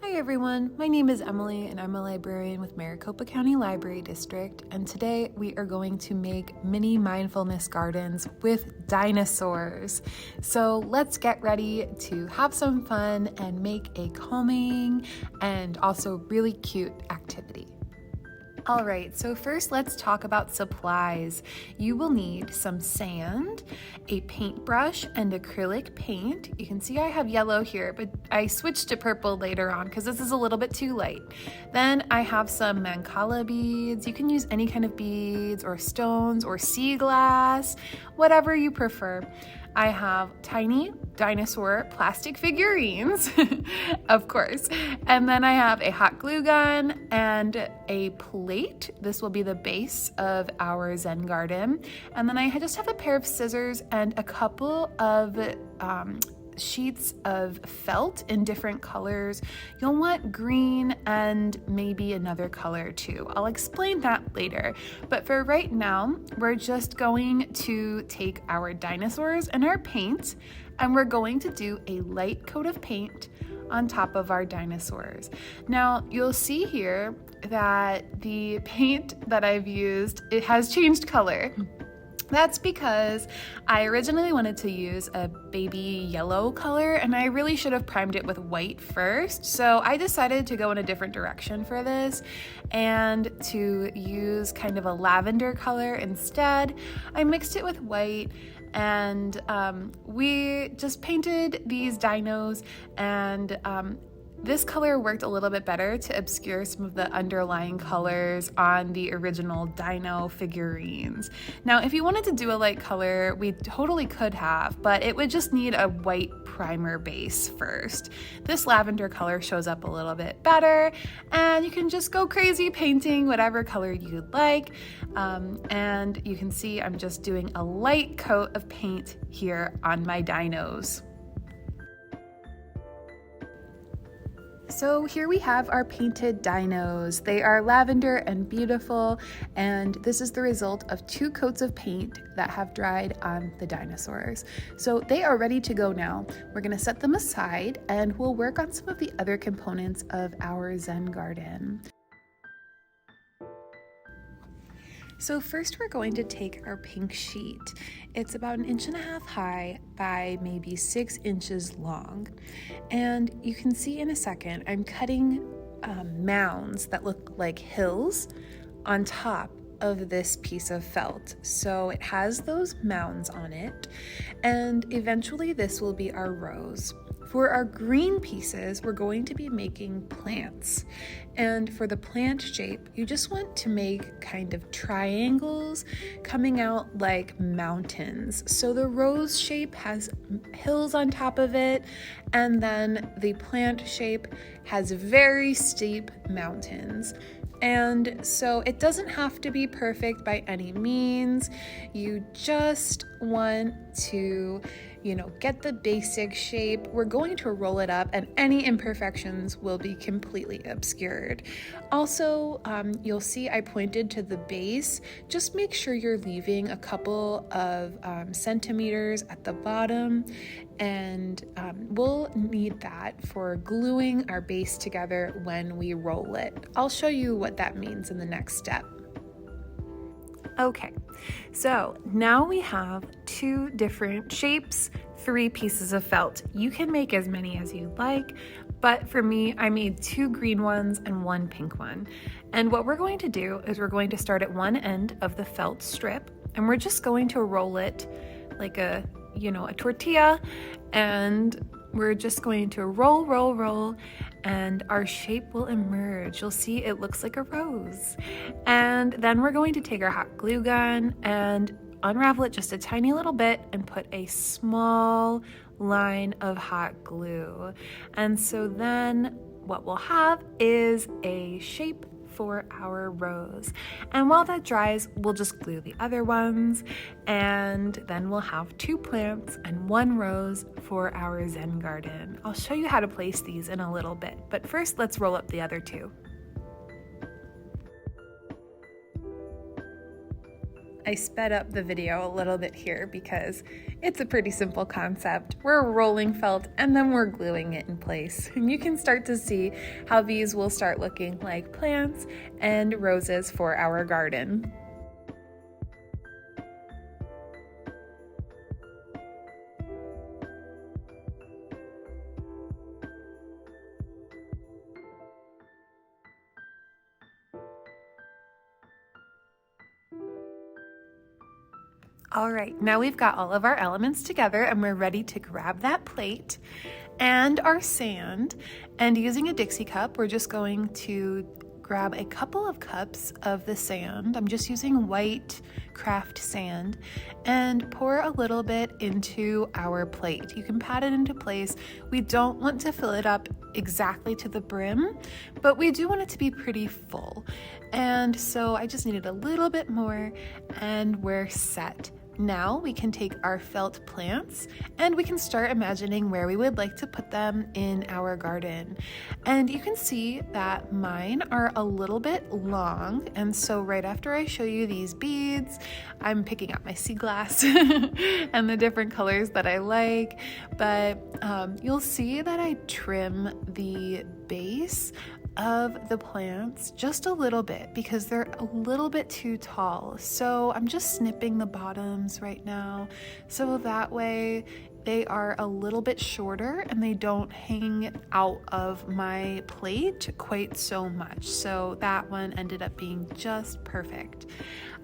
Hi everyone, my name is Emily and I'm a librarian with Maricopa County Library District, and today we are going to make mini mindfulness gardens with dinosaurs. So let's get ready to have some fun and make a calming and also really cute activity. All right, so first let's talk about supplies. You will need some sand, a paintbrush, and acrylic paint. You can see I have yellow here, but I switched to purple later on because this is a little bit too light. Then I have some Mancala beads. You can use any kind of beads or stones or sea glass, whatever you prefer. I have tiny dinosaur plastic figurines, of course. And then I have a hot glue gun and a plate. This will be the base of our Zen garden. And then I just have a pair of scissors and a couple of sheets of felt in different colors. You'll want green and maybe another color too. I'll explain that later. But for right now, we're just going to take our dinosaurs and our paint, and we're going to do a light coat of paint on top of our dinosaurs. Now, you'll see here that the paint that I've used, it has changed color. That's because I originally wanted to use a baby yellow color, and I really should have primed it with white first. So I decided to go in a different direction for this and to use kind of a lavender color instead. I mixed it with white, and we just painted these dinos, and this color worked a little bit better to obscure some of the underlying colors on the original dino figurines. Now, if you wanted to do a light color, we totally could have, but it would just need a white primer base first. This lavender color shows up a little bit better, and you can just go crazy painting whatever color you'd like. And you can see I'm just doing a light coat of paint here on my dinos. So here we have our painted dinos. They are lavender and beautiful, and this is the result of 2 coats of paint that have dried on the dinosaurs. So they are ready to go now. We're gonna set them aside and we'll work on some of the other components of our Zen garden. So first we're going to take our pink sheet. It's about 1.5 inches high by maybe 6 inches long. And you can see in a second, I'm cutting mounds that look like hills on top of this piece of felt. So it has those mounds on it, and eventually this will be our rows. For our green pieces, we're going to be making plants. And for the plant shape, you just want to make kind of triangles coming out like mountains. So the rose shape has hills on top of it, and then the plant shape has very steep mountains. And so it doesn't have to be perfect by any means. You just want to, get the basic shape. We're going to roll it up, and any imperfections will be completely obscured. Also, you'll see I pointed to the base. Just make sure you're leaving a couple of centimeters at the bottom, and we'll need that for gluing our base together when we roll it. I'll show you what that means in the next step. Okay, so now we have 2 different shapes, 3 pieces of felt. You can make as many as you'd like, but for me, I made 2 green ones and 1 pink one. And what we're going to do is we're going to start at one end of the felt strip, and we're just going to roll it like a tortilla, and we're just going to roll, and our shape will emerge. You'll see it looks like a rose. And then we're going to take our hot glue gun and unravel it just a tiny little bit and put a small line of hot glue. And so then what we'll have is a shape for our rose. And while that dries, we'll just glue the other ones, and then we'll have 2 plants and 1 rose for our Zen garden. I'll show you how to place these in a little bit, but first let's roll up the other 2. I sped up the video a little bit here because it's a pretty simple concept. We're rolling felt and then we're gluing it in place. And you can start to see how these will start looking like plants and roses for our garden. All right, now we've got all of our elements together and we're ready to grab that plate and our sand. And using a Dixie cup, we're just going to grab a couple of cups of the sand. I'm just using white craft sand and pour a little bit into our plate. You can pat it into place. We don't want to fill it up exactly to the brim, but we do want it to be pretty full. And so I just needed a little bit more and we're set. Now we can take our felt plants and we can start imagining where we would like to put them in our garden. And you can see that mine are a little bit long. And so right after I show you these beads, I'm picking up my sea glass and the different colors that I like. But you'll see that I trim the base of the plants just a little bit because they're a little bit too tall. So I'm just snipping the bottoms right now so that way they are a little bit shorter and they don't hang out of my plate quite so much. So that one ended up being just perfect.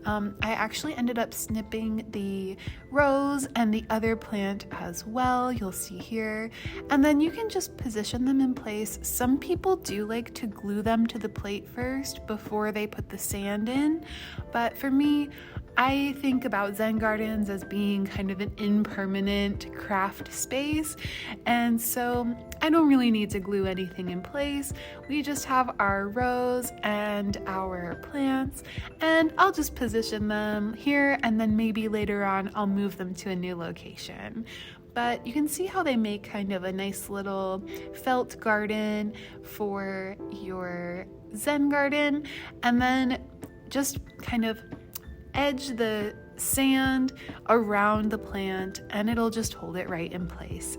I actually ended up snipping the rose and the other plant as well, you'll see here. And then you can just position them in place. Some people do like to glue them to the plate first before they put the sand in, but for me, I think about Zen gardens as being kind of an impermanent craft space, and so I don't really need to glue anything in place. We just have our rose and our plants, and I'll just position them here, and then maybe later on I'll move them to a new location. But you can see how they make kind of a nice little felt garden for your Zen garden, and then just kind of edge the sand around the plant and it'll just hold it right in place.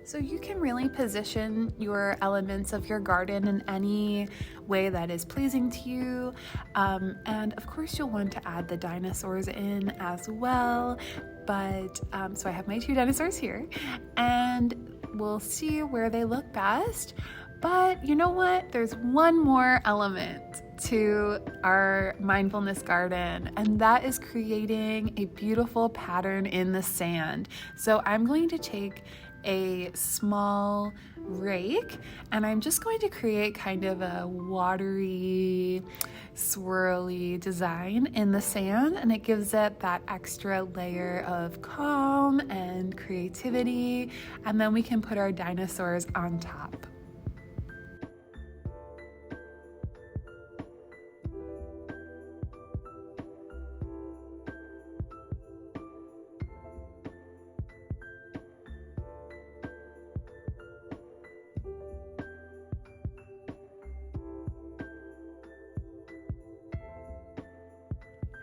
So you can really position your elements of your garden in any way that is pleasing to you. And of course you'll want to add the dinosaurs in as well. But so I have my 2 dinosaurs here and we'll see where they look best. But you know what? There's one more element to our mindfulness garden, and that is creating a beautiful pattern in the sand. So I'm going to take a small rake and I'm just going to create kind of a watery, swirly design in the sand, and it gives it that extra layer of calm and creativity, and then we can put our dinosaurs on top.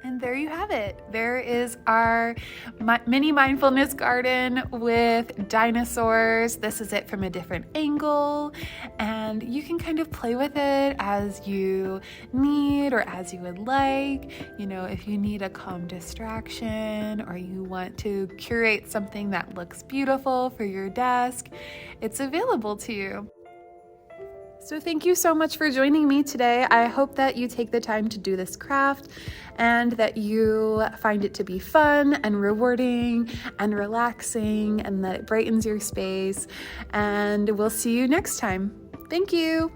And there you have it. There is our mini mindfulness garden with dinosaurs. This is it from a different angle, and you can kind of play with it as you need or as you would like. You know, if you need a calm distraction or you want to curate something that looks beautiful for your desk, it's available to you. So thank you so much for joining me today. I hope that you take the time to do this craft and that you find it to be fun and rewarding and relaxing and that it brightens your space. And we'll see you next time. Thank you.